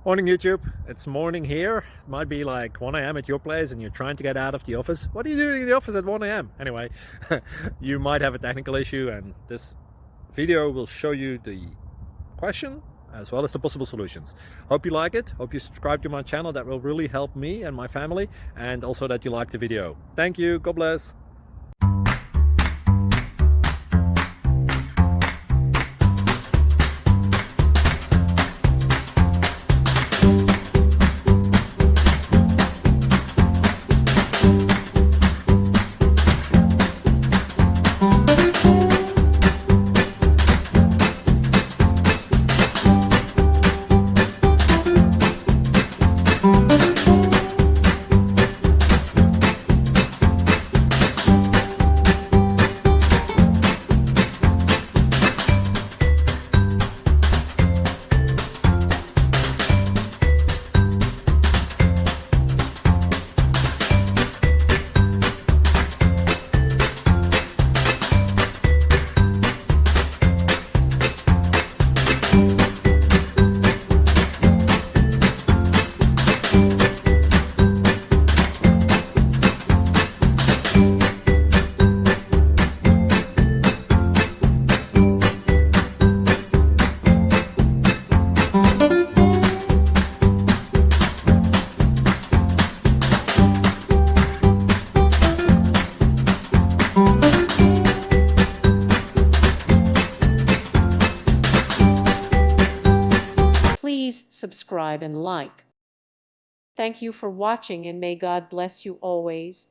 Morning YouTube, it's morning here. It might be like 1 a.m. at your place and you're trying to get out of the office. What are you doing in the office at 1 a.m.? Anyway, you might have a technical issue and this video will show you the question as well as the possible solutions. Hope you like it, hope you subscribe to my channel. That will really help me and my family, and also that you like the video. Thank you, God bless. Please subscribe and like. Thank you for watching, and may God bless you always.